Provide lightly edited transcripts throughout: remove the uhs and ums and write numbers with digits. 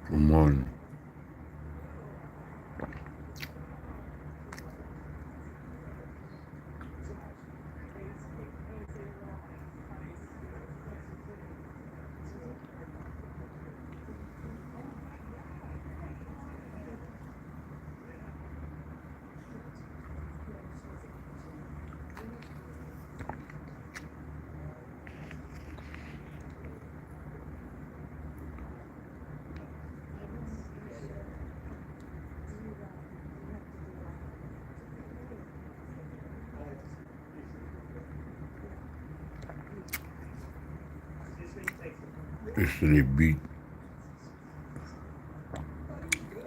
Good morning. Yesterday beat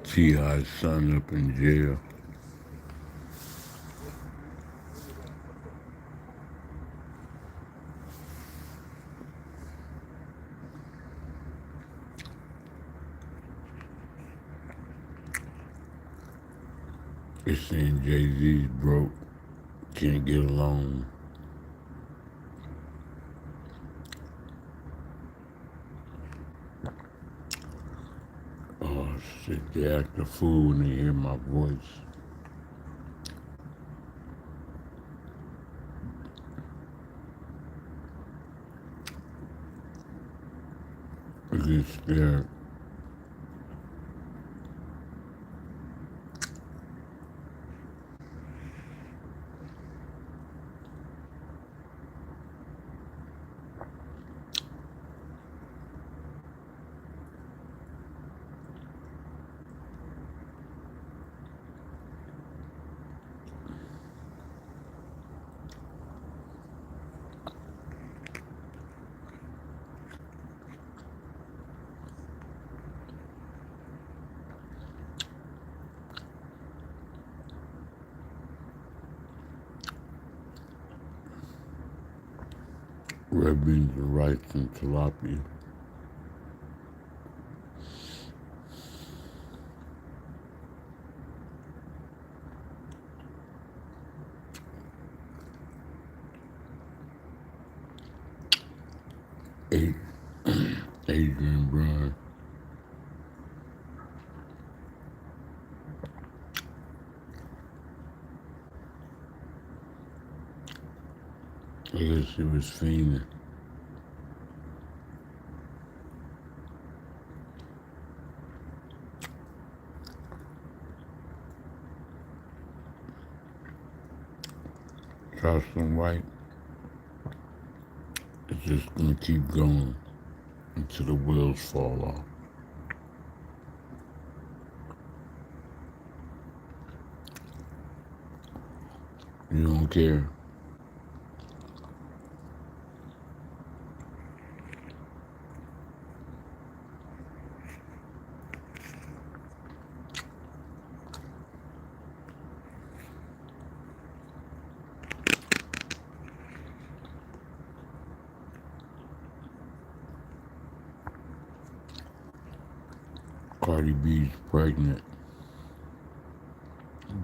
T.I.'s son up in jail. They're saying Jay-Z's broke, can't get along. Oh shit, they act a fool when they hear my voice. I get scared. Red beans and rice and tilapia. Eight, Adrian Brown. I guess he was fiending. Charleston White is just gonna keep going until the wheels fall off. You don't care. Cardi B's pregnant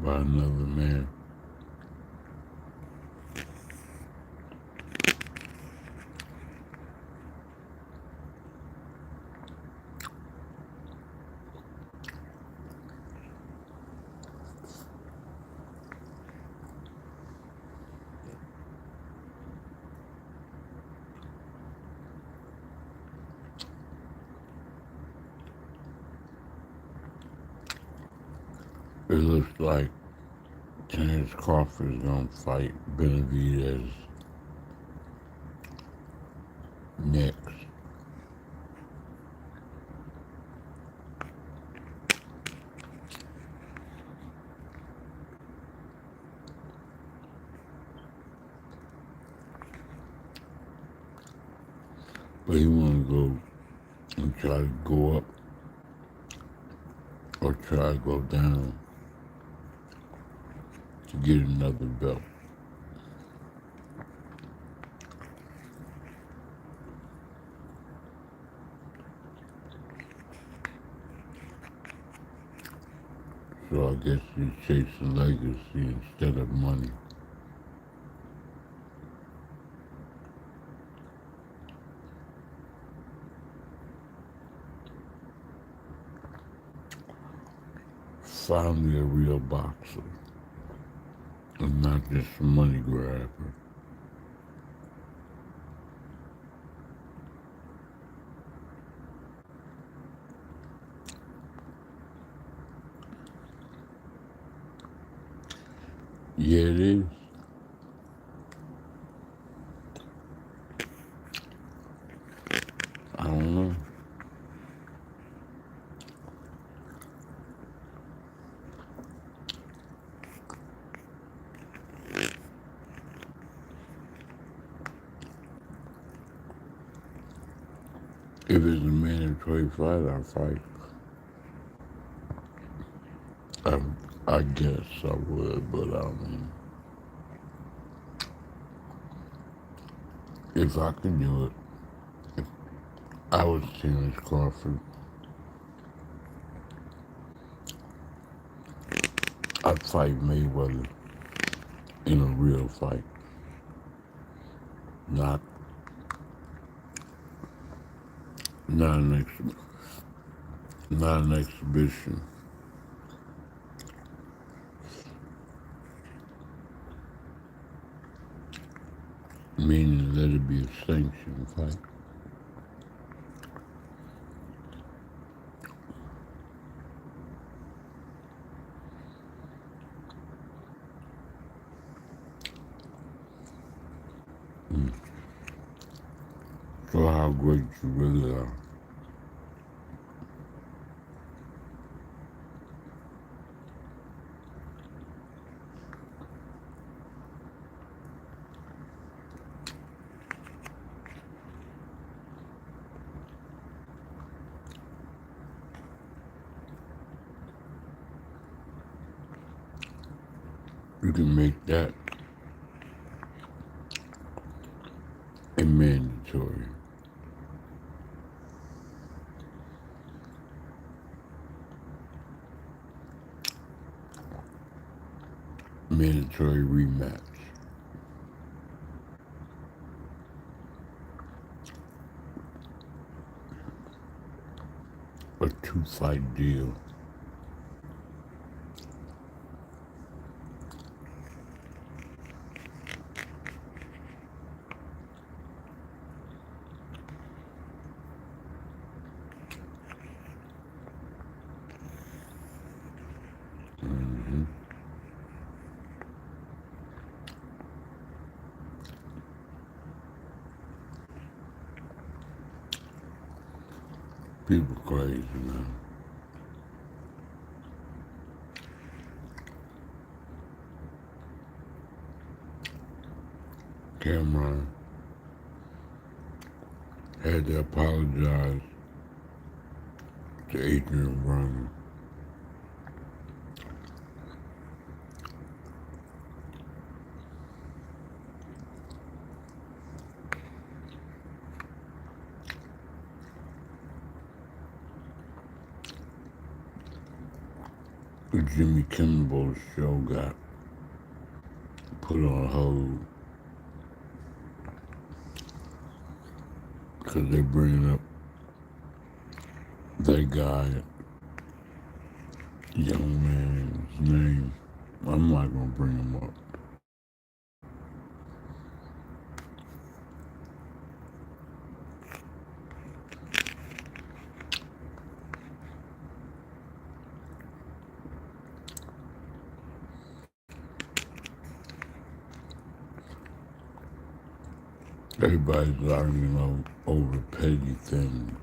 by another man. It looks like Terrence Crawford is gonna fight Benavidez next. But he wanna go and try to go up or try to go down to get another belt. So I guess he's chasing legacy instead of money. finally a real boxer and not just a money grabber. Yeah, it is. I don't know. If it's a mandatory fight, I'll fight. I, I guess I would, but if I could do it, if I was Terrence Crawford, I'd fight Mayweather in a real fight, not not an not an exhibition. Meaning let it be a sanctioned fight. So how great you really are. You can make that a mandatory. Mandatory rematch. A 2-fight deal. People crazy, man. Cameron had to apologize to Adrian Broner. Jimmy Kimmel's show got put on hold because they bringing up that guy, young man's name. I'm not gonna bring him up. Everybody's arguing over petty things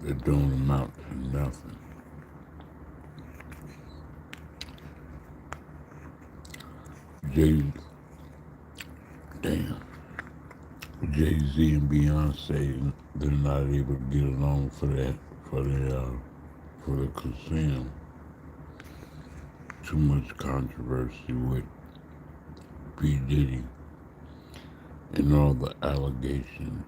that don't amount to nothing. Jay, damn, Jay-Z and Beyonce, they're not able to get along for the casino. Too much controversy with P. Diddy and all the allegations.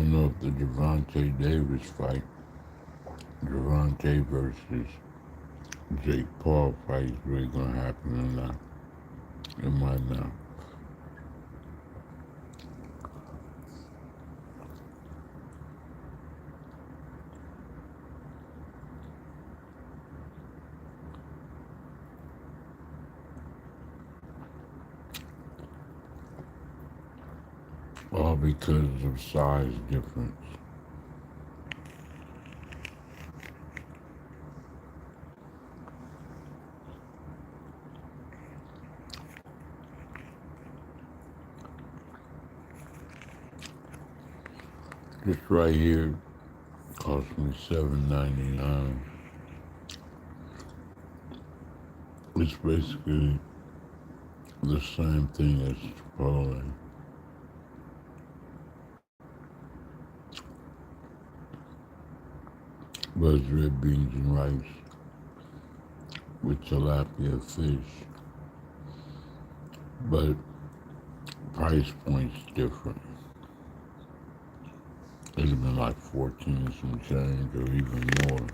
don't know if the Javante Davis fight, Javante versus Jake Paul fight is really gonna happen or not. It might not. All because of size difference. This right here cost me $7.99. It's basically the same thing as Chipotle. But it's red beans and rice with tilapia fish. But price point's different. It'd have been like 14 and some change or even more.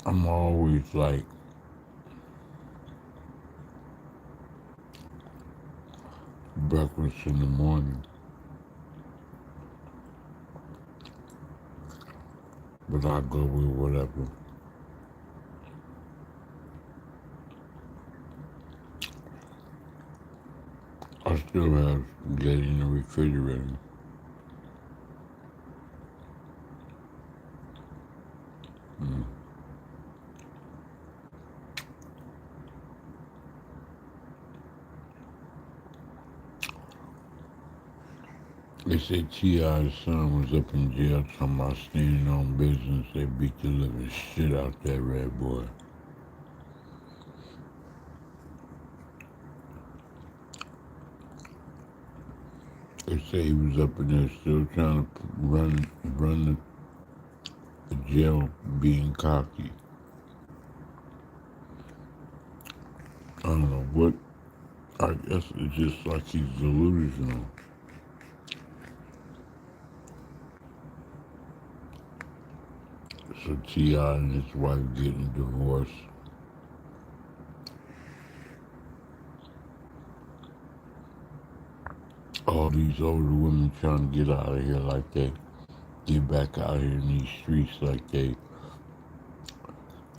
I'm always like breakfast in the morning, but I go with whatever. I still have spaghetti in the refrigerator. Mm. They say T.I.'s son was up in jail talking about standing on business. They beat the living shit out that red boy. They say he was up in there still trying to run the jail being cocky. I don't know what. I guess it's just like he's delusional. So T.I. and his wife getting divorced. All these older women trying to get out of here like they get back out here in these streets like they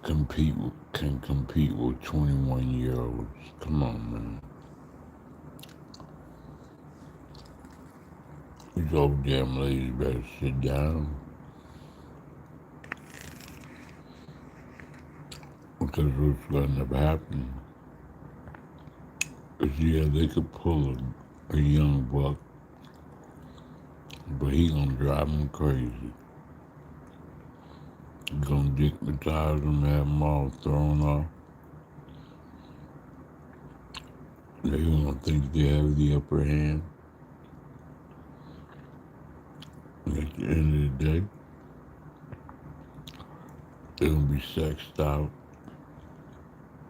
can compete with 21-year-olds. Come on, man. These old damn ladies better sit down. Because what's gonna end up happening is, yeah, they could pull a young buck, but he gonna drive them crazy. He gonna dickmatize them, have them all thrown off. They gonna think they have the upper hand. And at the end of the day, they're gonna be sexed out,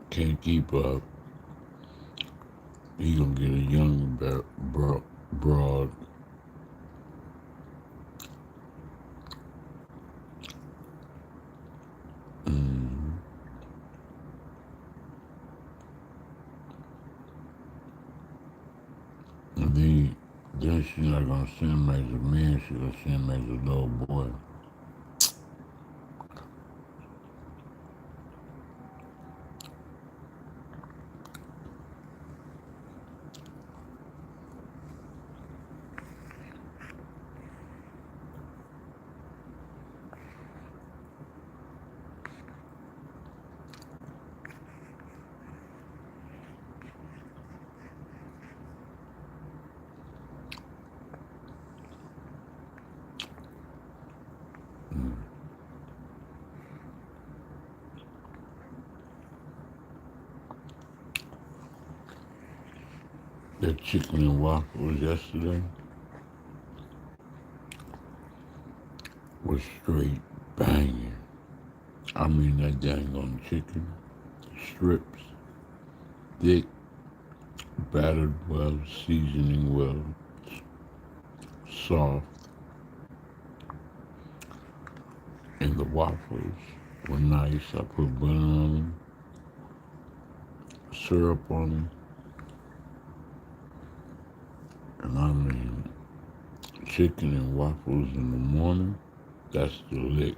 can't keep up. He gonna get a young broad. Mm. And then she's not gonna send him as a man, she's gonna send him as a little boy. The chicken and waffles yesterday was straight banging. I mean, that dang on chicken, strips, thick, battered well, seasoning well, soft, and the waffles were nice. I put butter on them, syrup on them, and I mean, chicken and waffles in the morning, that's the lick.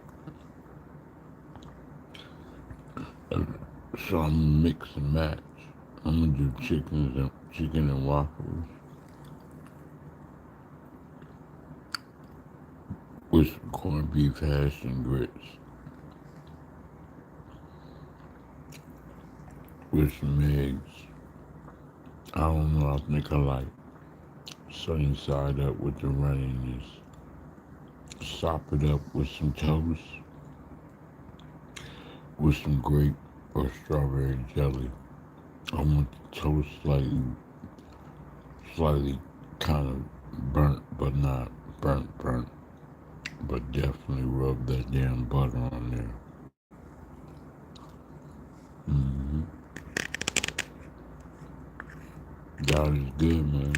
So I'm gonna mix and match. I'm gonna do chicken and waffles with some corned beef hash and grits with some eggs. I don't know, I think I like sunny side up with the runniness. Sop it up with some toast with some grape or strawberry jelly. I want the toast slightly kind of burnt, but not burnt. But definitely rub that damn butter on there. hmm God is good, man.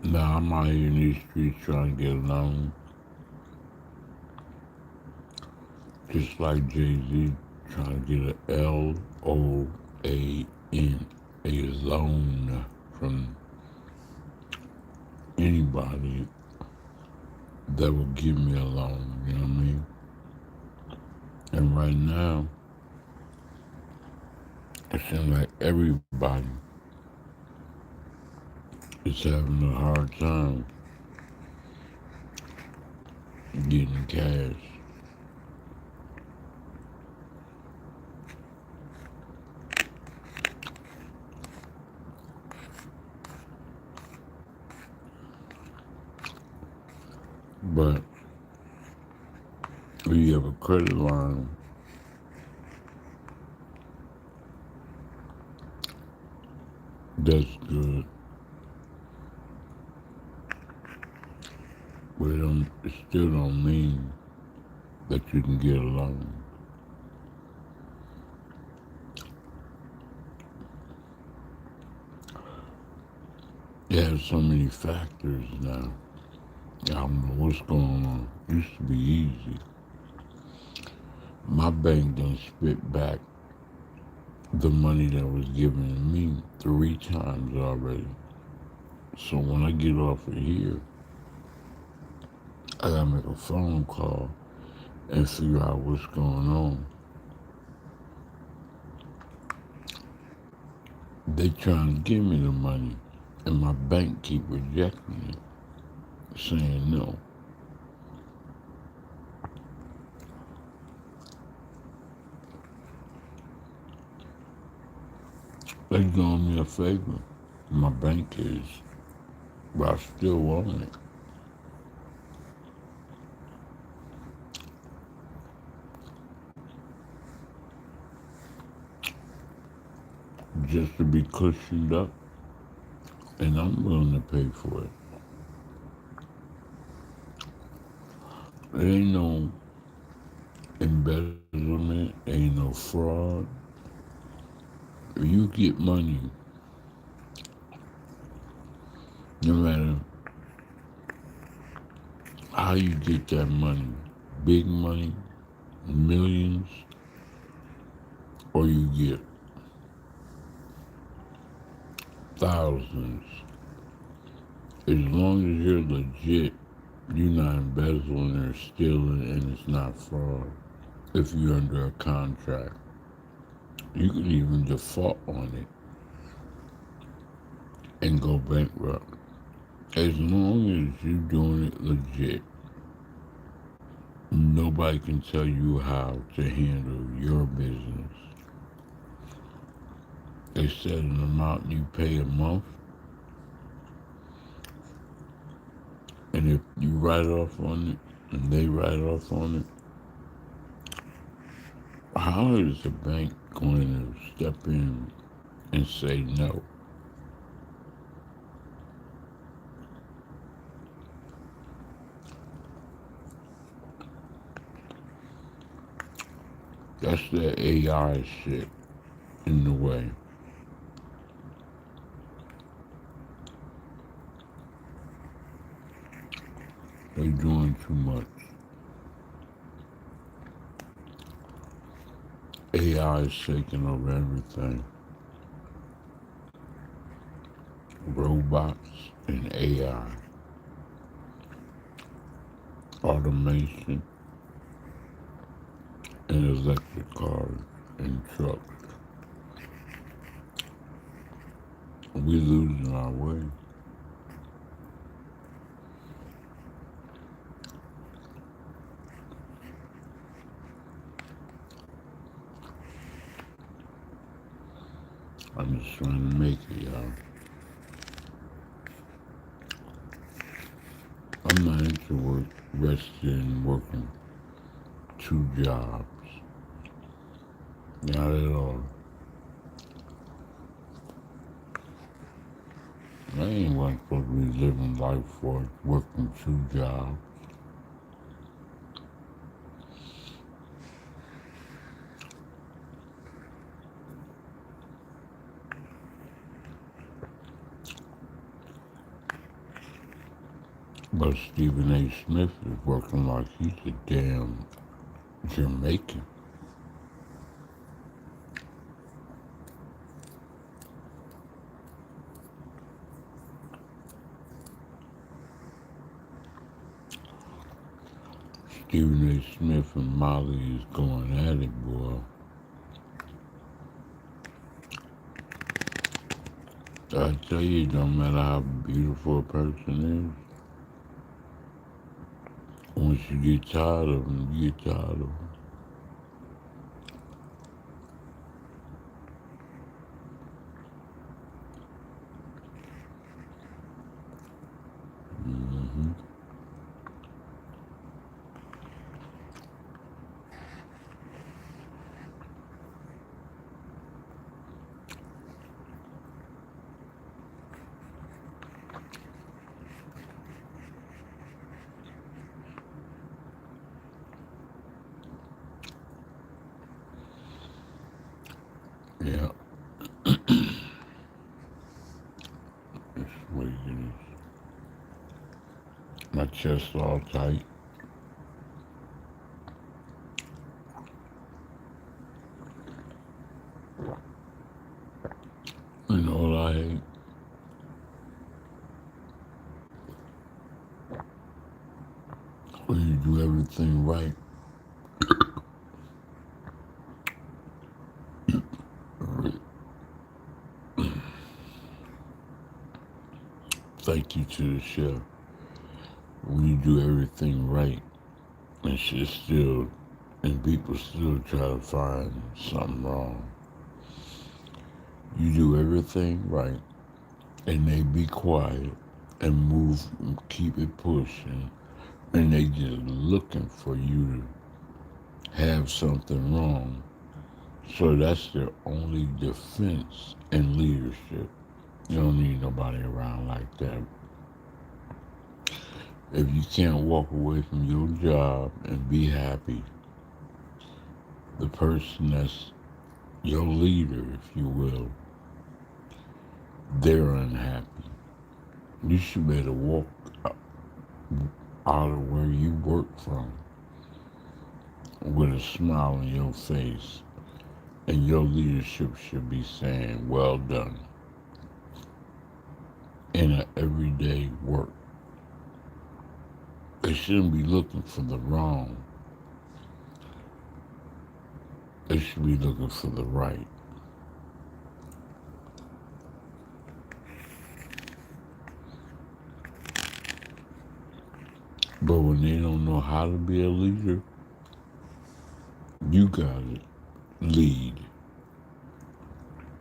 Now I'm out here in these streets trying to get along, just like Jay-Z trying to get a LOAN, a loan from anybody that will give me a loan, you know what I mean? And right now, it seems like everybody is having a hard time getting cash. But if you have a credit line, that's good. But it still don't mean that you can get a loan. It has so many factors now. I don't know what's going on. It used to be easy. My bank done spit back the money that was given to me 3 times already. So when I get off of here, I gotta make a phone call and figure out what's going on. They trying to give me the money, and my bank keep rejecting it, saying no. They doing me a favor. My bank is, but I still want it. Just to be cushioned up, and I'm willing to pay for it. There ain't no embezzlement, ain't no fraud. If you get money, no matter how you get that money, big money, millions, or you get thousands, as long as you're legit, you're not embezzling or stealing and it's not fraud. If you're under a contract, you can even default on it and go bankrupt. As long as you're doing it legit, nobody can tell you how to handle your business. They set an amount you pay a month, and if you write off on it and they write off on it, how is the bank going to step in and say no. That's the AI shit in the way. They doing too much. AI is taking over everything. Robots and AI, automation and electric cars and trucks. We losing our way. I'm just trying to make it, y'all. I'm not into resting and working two jobs. Not at all. I ain't one supposed to be living life for working two jobs. But Stephen A. Smith is working like he's a damn Jamaican. Stephen A. Smith and Molly is going at it, boy. I tell you, it don't matter how beautiful a person is. Once you get tired of them, you get tired of them. Mm-hmm. Yeah, that's what it is. My chest all tight. And all I hate, when you do everything right, thank you to the chef. When you do everything right, and shit still, and people still try to find something wrong. You do everything right, and they be quiet and move, keep it pushing, and they just looking for you to have something wrong. So that's their only defense in leadership. You don't need nobody around like that. If you can't walk away from your job and be happy, the person that's your leader, if you will, they're unhappy. You should be able to walk out of where you work from with a smile on your face, and your leadership should be saying, well done, in an everyday work. They shouldn't be looking for the wrong. They should be looking for the right. But when they don't know how to be a leader, you gotta lead.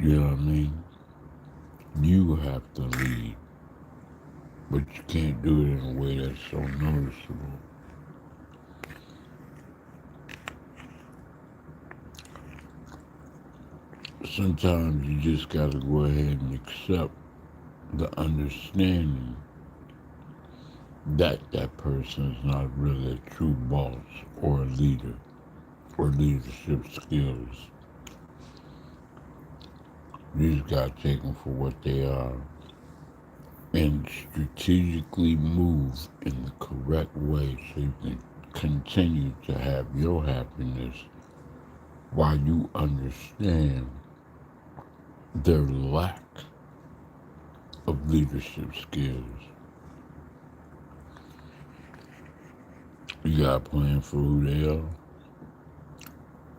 You know what I mean? You have to lead. But you can't do it in a way that's so noticeable. Sometimes you just gotta go ahead and accept the understanding that that person is not really a true boss or a leader or leadership skills. You just gotta take them for what they are and strategically move in the correct way so you can continue to have your happiness while you understand their lack of leadership skills. You gotta plan for who they are.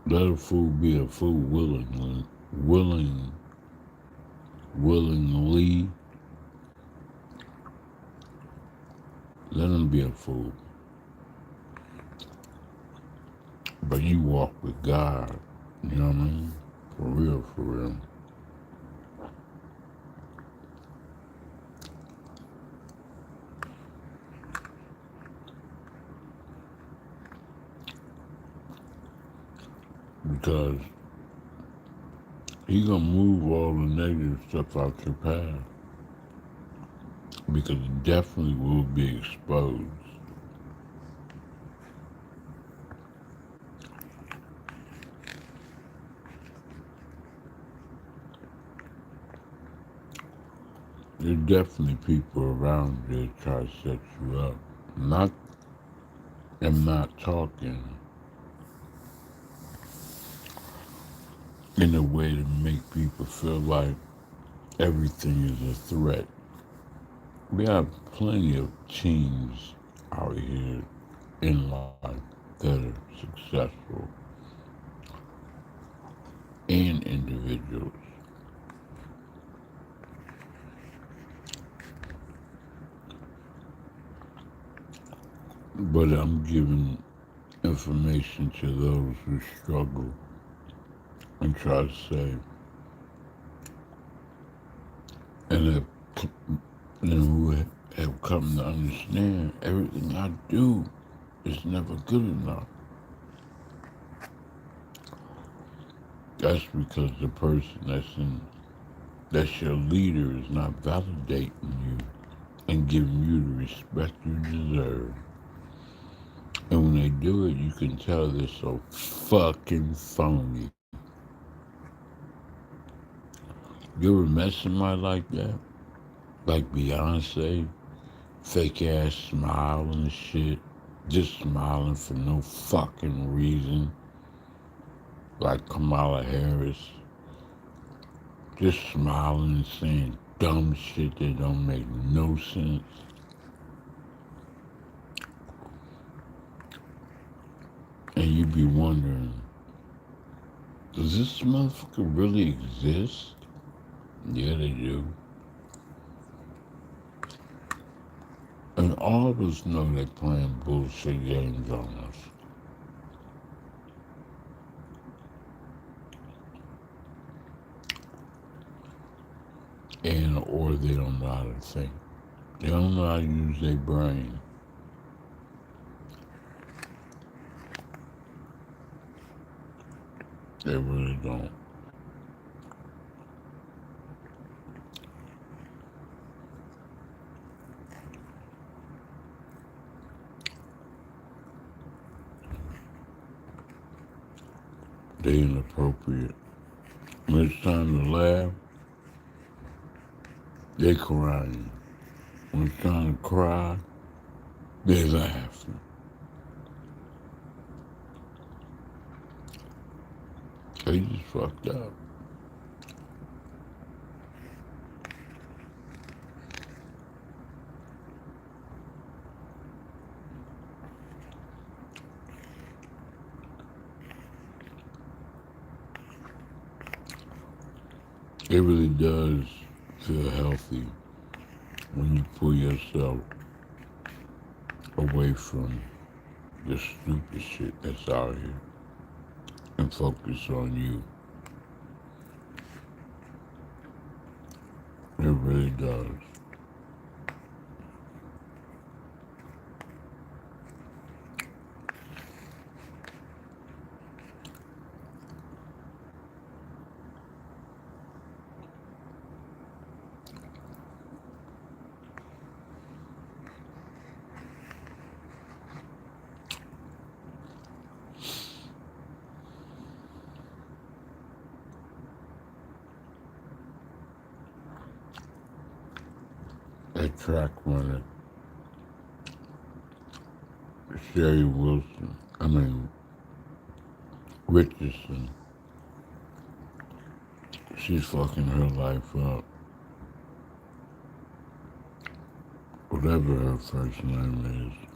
Let a fool be a fool willingly. Let them be a fool. But you walk with God. You know what I mean? For real, for real. Because He gonna move all the negative stuff out your path. Because it definitely will be exposed. There's definitely people around you that try to set you up. Not am not talking in a way to make people feel like everything is a threat. We have plenty of teams out here in life that are successful and individuals. But I'm giving information to those who struggle and try to say, and who have come to understand everything I do is never good enough. That's because the person that's your leader is not validating you and giving you the respect you deserve. And when they do it, you can tell they're so fucking phony. You ever met somebody like that? Like Beyonce? Fake ass smile and shit. Just smiling for no fucking reason. Like Kamala Harris. Just smiling and saying dumb shit that don't make no sense. And you be wondering, does this motherfucker really exist? Yeah, they do. And all of us know they're playing bullshit games on us. And or they don't know how to think. They don't know how to use their brain. They really don't. They inappropriate. When it's time to laugh, they crying. When it's time to cry, they laughing. They just fucked up. It really does feel healthy when you pull yourself away from the stupid shit that's out here and focus on you. It really does. track runner, Sherry Wilson, Richardson, she's fucking her life up. Whatever her first name is.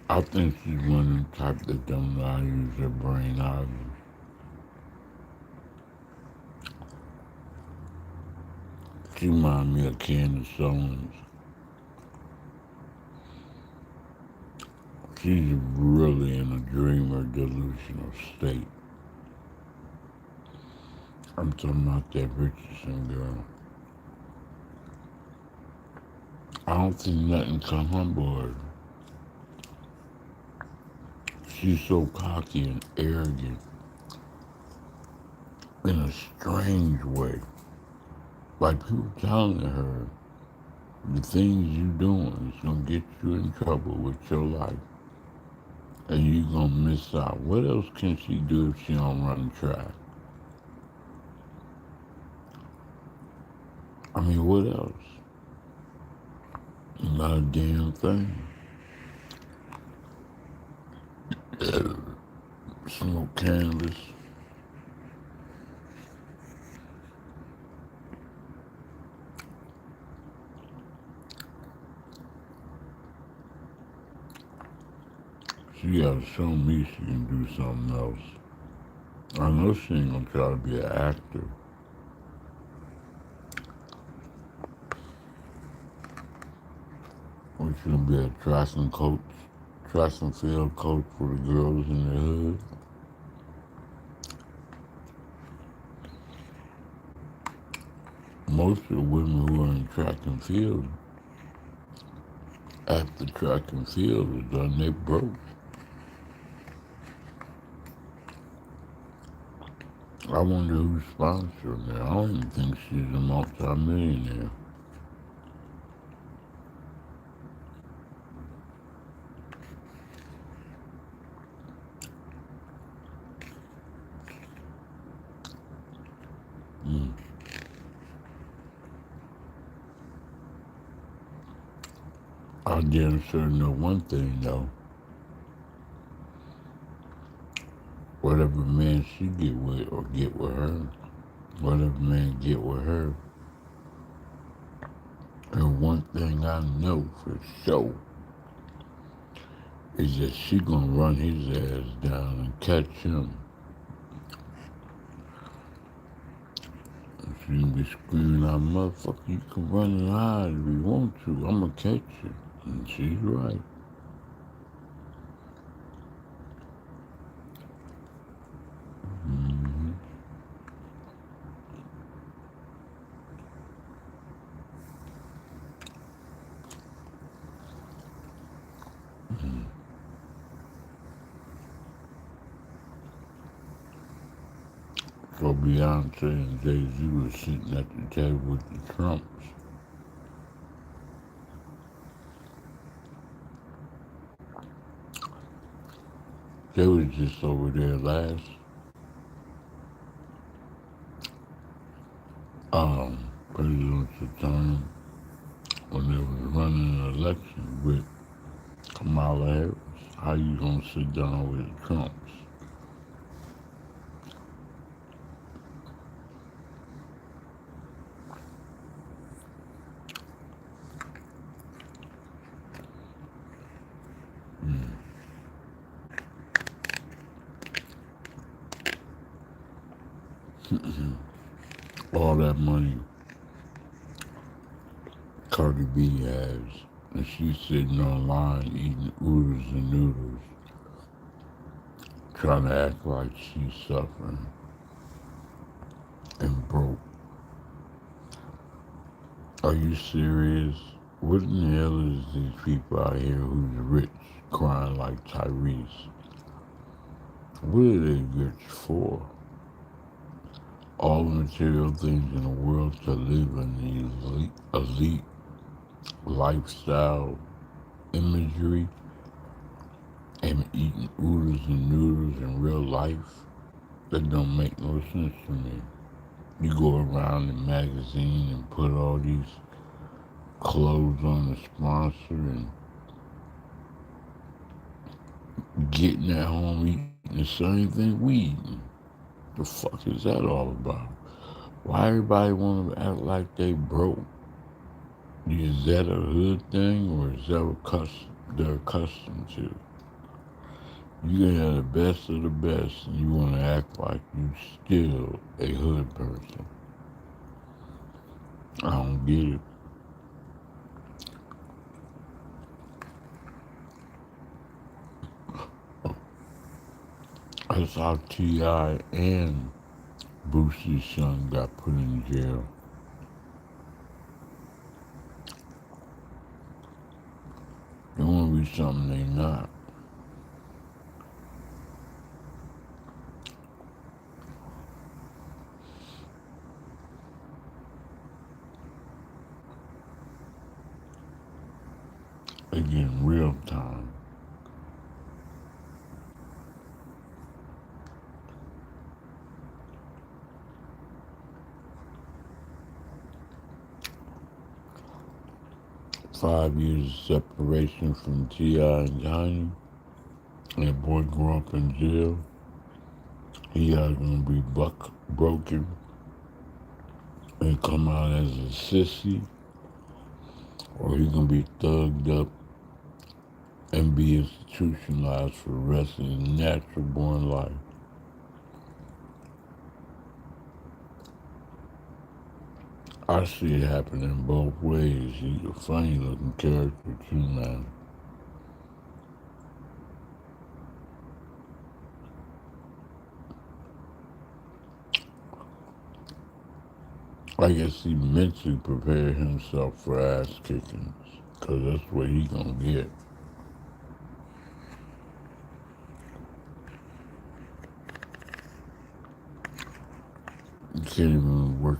I think she's one of them type that don't know how to use their brain either. She reminds me of Candace Owens. She's really in a dream or delusional state. I'm talking about that Richardson girl. I don't think nothing can humble her. She's so cocky and arrogant in a strange way. Like people telling her the things you doing is gonna get you in trouble with your life. And you gonna miss out. What else can she do if she don't run track? What else? Not a damn thing. Smoke cannabis. She gotta show me she can do something else. I know she ain't gonna try to be an actor. Or she gonna be a track and field coach for the girls in the hood. Most of the women who are in track and field, after track and field is done, they broke. I wonder who's sponsoring her. I don't even think she's a multi-millionaire. I damn sure know one thing though. Whatever man she get with or get with her, whatever man get with her, and one thing I know for sure is that she gonna run his ass down and catch him. She gonna be screaming out, motherfucker, you can run and hide if you want to. I'm gonna catch you. And she's right. Mm-hmm. Mm-hmm. So Beyonce and Jay-Z were sitting at the table with the Trumps. They was just over there last presidential time when they was running an election with Kamala Harris. How you gonna sit down with the Trumps? All that money Cardi B has, and she's sitting online eating oodles and noodles, trying to act like she's suffering and broke. Are you serious? What in the hell is these people out here who's rich crying like Tyrese? What are they rich for? All the material things in the world to live in the elite lifestyle imagery and eating oodles and noodles in real life, that don't make no sense to me. You go around the magazine and put all these clothes on the sponsor and getting at home eating the same thing we eating. The fuck is that all about? Why everybody want to act like they broke? Is that a hood thing or is that what they're accustomed to? You can have the best of the best and you want to act like you still a hood person. I don't get it. That's how T.I. and Boosie's son got put in jail. They want to be something they not. They get in real time. 5 years separation from T.I. and Tiny. And that boy grew up in jail. He either gonna be broken and come out as a sissy, or he gonna be thugged up and be institutionalized for the rest of his natural born life. I see it happening both ways. He's a funny looking character too, man. I guess he mentally prepared himself for ass kickings, cause that's what he gonna get. He can't even work.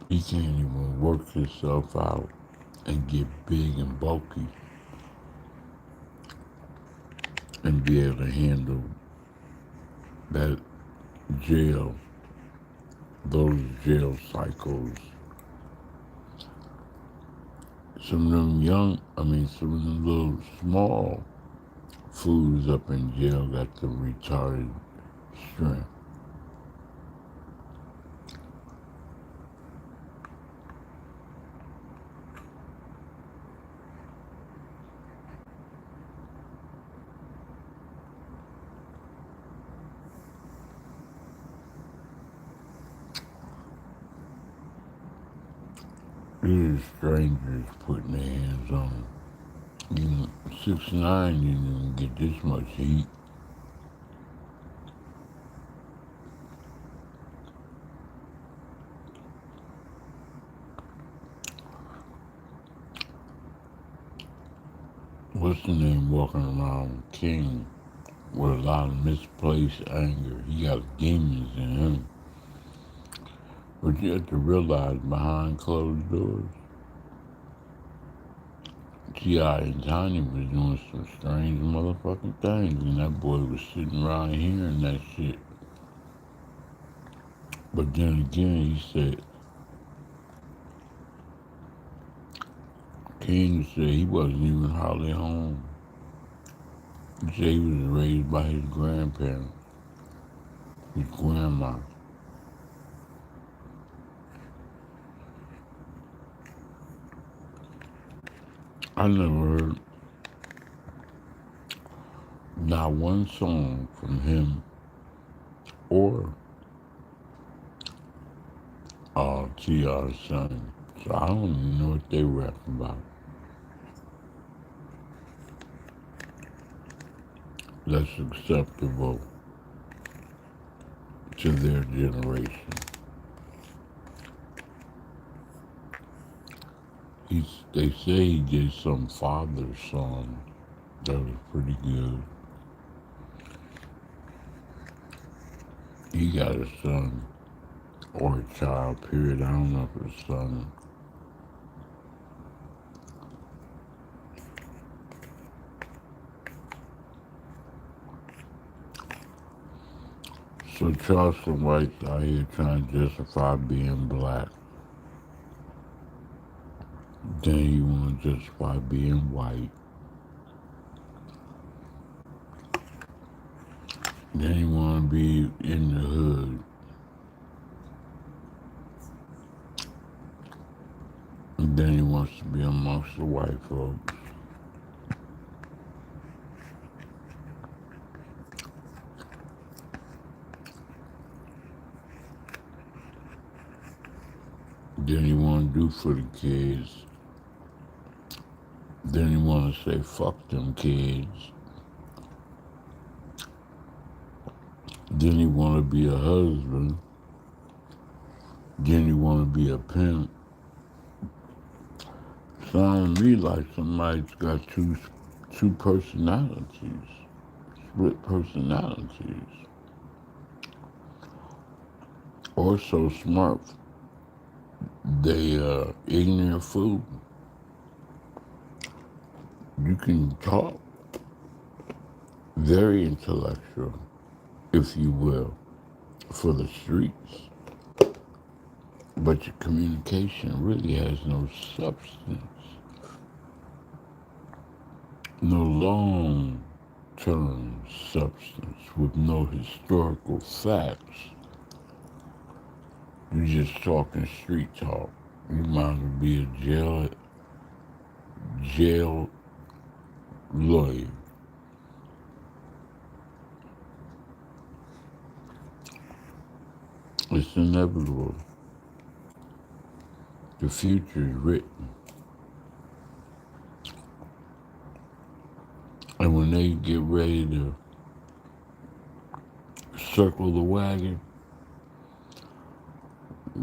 He can't even work himself out and get big and bulky and be able to handle that jail, those jail cycles. Some of them some of them little small fools up in jail got the retarded strength. These strangers putting their hands on him. 6ix9ine didn't even get this much heat. What's the name walking around King with a lot of misplaced anger? He got demons in him. But you have to realize behind closed doors, T.I. and Tiny was doing some strange motherfucking things, and that boy was sitting around hearing that shit. But then again, he said, King said he wasn't even hardly home. He said he was raised by his grandparents, his grandma. I never heard not one song from him or T.R.'s son. So I don't even know what they rap about. That's acceptable to their generation. They say he did some father's song that was pretty good. He got a son or a child, period. I don't know if it's a son. So Charleston White's out here trying to justify being black. Then he want to justify being white. Then he want to be in the hood. And then he wants to be amongst the white folks. Then he want to do for the kids. Then he want to say, fuck them kids. Then he want to be a husband. Then he want to be a pimp. Sounds to me like somebody's got two personalities, split personalities. Or so smart, they ignorant fool. You can talk very intellectual, if you will, for the streets. But your communication really has no substance, no long-term substance with no historical facts. You're just talking street talk. You might as well be a jail lawyer. It's inevitable. The future is written. And when they get ready to circle the wagon,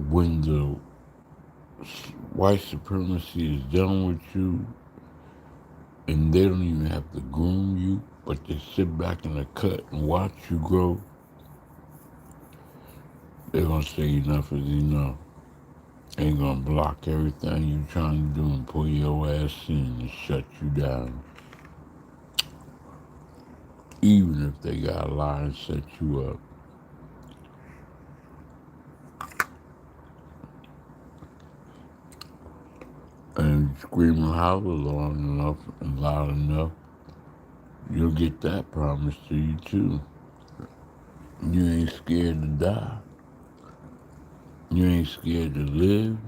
when the white supremacy is done with you, and they don't even have to groom you, but they sit back in the cut and watch you grow, they're gonna say enough is enough. They're gonna block everything you're trying to do and pull your ass in and shut you down. Even if they gotta lie and set you up. And you scream and holler long enough and loud enough, you'll get that promised to you too. You ain't scared to die. You ain't scared to live.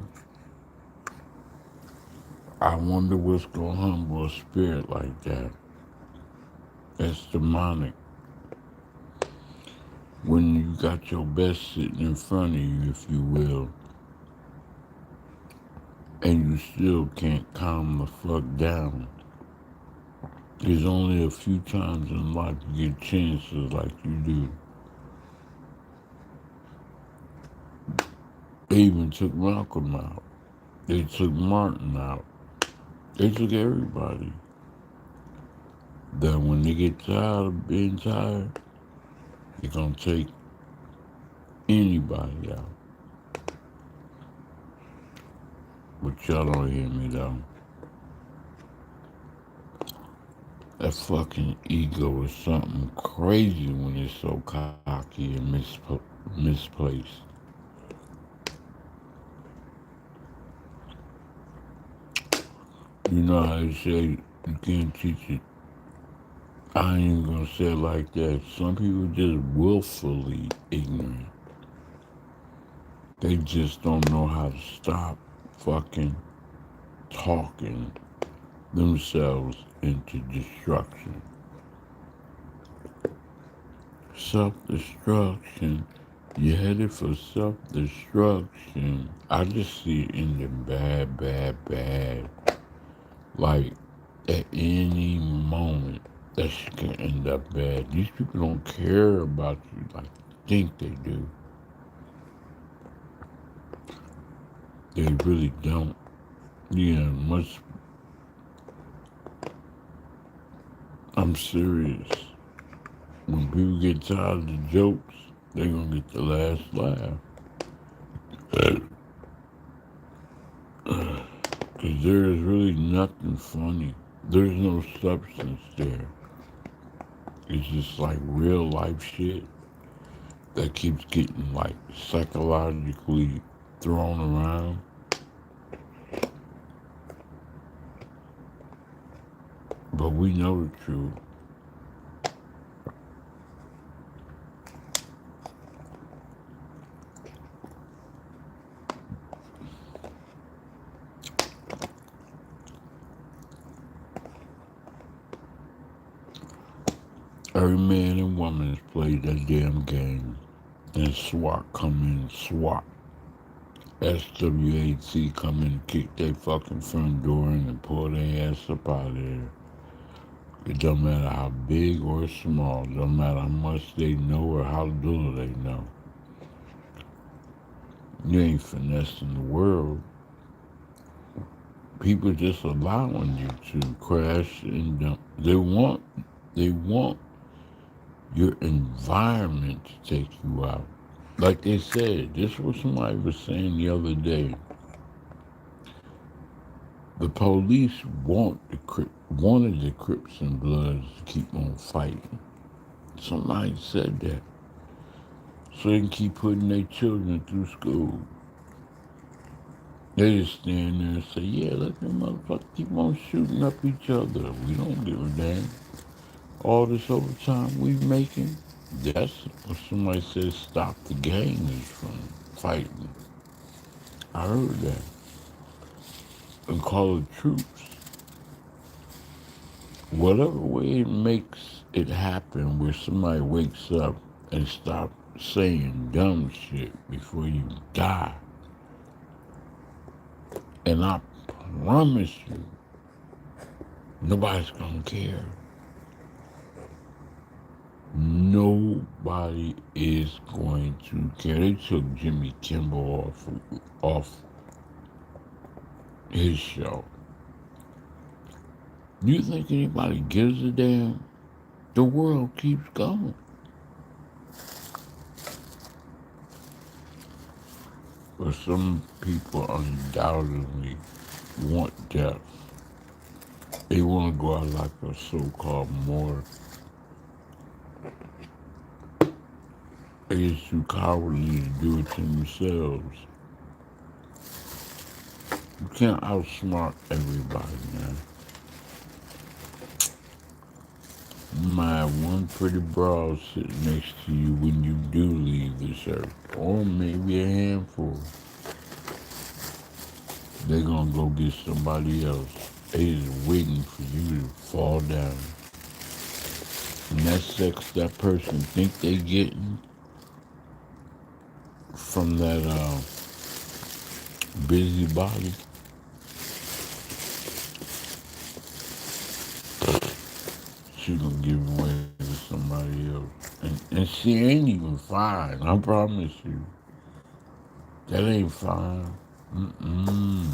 I wonder what's gonna humble a spirit like that. That's demonic. When you got your best sitting in front of you, if you will, and you still can't calm the fuck down. There's only a few times in life you get chances like you do. They even took Malcolm out. They took Martin out. They took everybody. That when they get tired of being tired, they're gonna take anybody out. But y'all don't hear me though. That fucking ego is something crazy when it's so cocky and misplaced. You know how they say you can't teach it. I ain't even gonna say it like that. Some people just willfully ignorant. They just don't know how to stop fucking talking themselves into destruction. Self-destruction. You're headed for self-destruction. I just see it ending bad. Like, at any moment, that shit can end up bad. These people don't care about you like you think they do. They really don't. Yeah, I'm serious. When people get tired of the jokes, they're gonna get the last laugh. Because there is really nothing funny. There's no substance there. It's just like real life shit. that keeps getting like psychologically thrown around. But we know the truth. Every man and woman has played that damn game. And SWAT come in, SWAT. SWAT come in and kick their fucking front door in and pull their ass up out of there. It don't matter how big or small, don't matter how much they know or how little they know. You ain't finessing the world. People just allowing you to crash and dump. They want your environment to take you out. Like they said, this was somebody was saying the other day. The police wanted the Crips and Bloods to keep on fighting. Somebody said that. So they can keep putting their children through school. They just stand there and say, yeah, let them motherfuckers keep on shooting up each other. We don't give a damn. All this overtime we making, that's what somebody says stop the gangs from fighting. I heard that. And call the troops. Whatever way it makes it happen where somebody wakes up and stop saying dumb shit before you die. And I promise you, nobody's gonna care. Nobody is going to care. They took Jimmy Kimmel off his show. Do you think anybody gives a damn? The world keeps going. But some people undoubtedly want death. They want to go out like a so-called morgue. They're just too cowardly to do it to themselves. You can't outsmart everybody, man. You might have one pretty broad sitting next to you when you do leave this earth, or maybe a handful. They're gonna go get somebody else. They just waiting for you to fall down. And that sex that person think they getting from that busybody, she gonna give away to somebody else. And she ain't even fine, I promise you. That ain't fine. Mm-mm.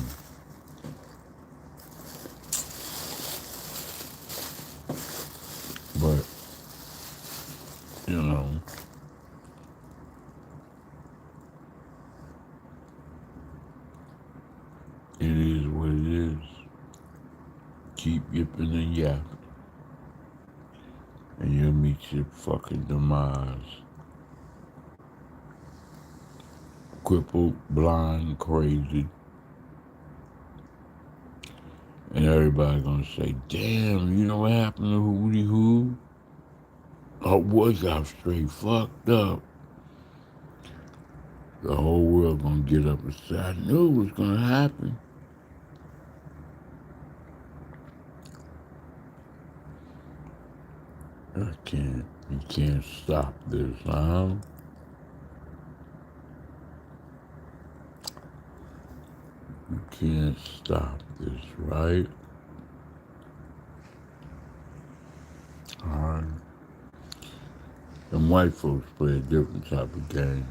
But, you know, it is what it is. Keep yipping and yapping, and you'll meet your fucking demise. Crippled, blind, crazy. And everybody gonna say, damn, you know what happened to Hootie Who? Oh, boy got straight fucked up. The whole world gonna get up and say, I knew it was gonna happen. You can't stop this, huh? You can't stop this, right? Alright. And white folks play a different type of game.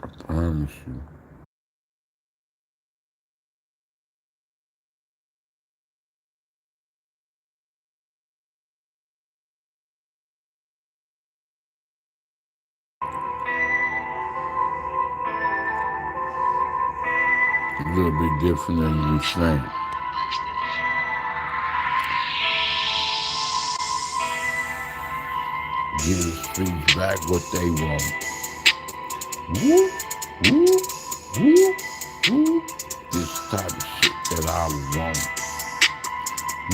I promise you. A little bit different than you think. give the streets back what they want. Woo, woo, woo, woo. This type of shit that I want.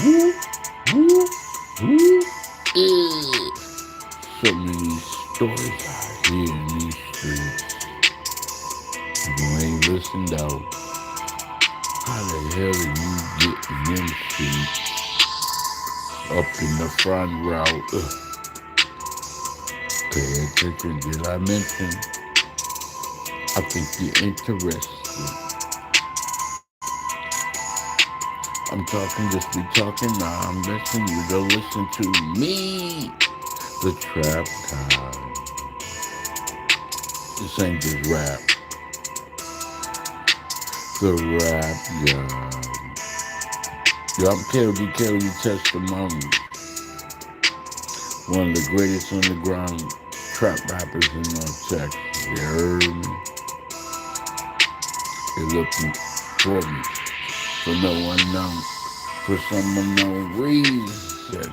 Woo, woo, woo. So many stories out here in these streets. You ain't listened out. How the hell are you getting in the streets? Up in the front row. Pay attention, did I mention? I think you're interested. I'm talking, just be talking now. I'm listening, you don't listen to me. The Trap God. This ain't just rap. The Rap God. Yo, I'm KOD Testimony. One of the greatest underground trap rappers in North Texas. You heard me? They're looking for me. For no unknown, for some unknown reason.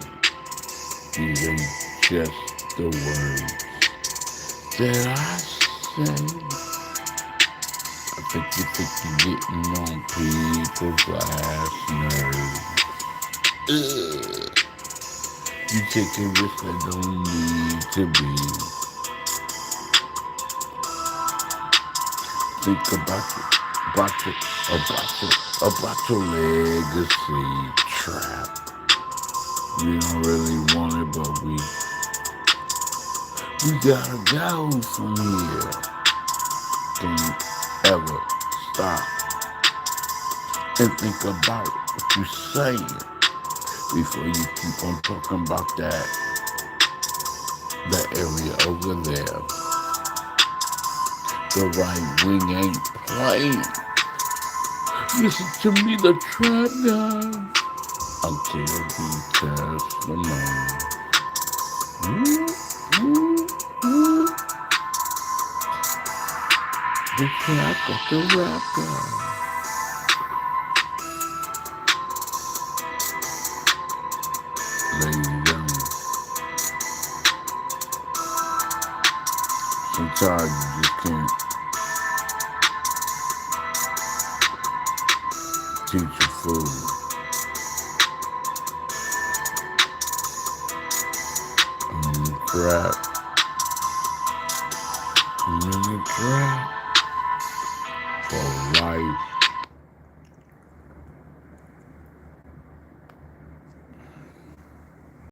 These ain't just the words that I say. I think you're getting on people's last nerves. You taking risks that don't need to be. Think about your legacy trap. We don't really want it, but we gotta go from here. Can't ever stop and think about what you're saying before you keep on talking about that area over there. The right wing ain't playing. Listen to me, the Trap God. Until the testimony. The Trap got the Rap God. Ladies and gentlemen, sometimes you just can't teach a fool. Trap. I'm in the trap for life.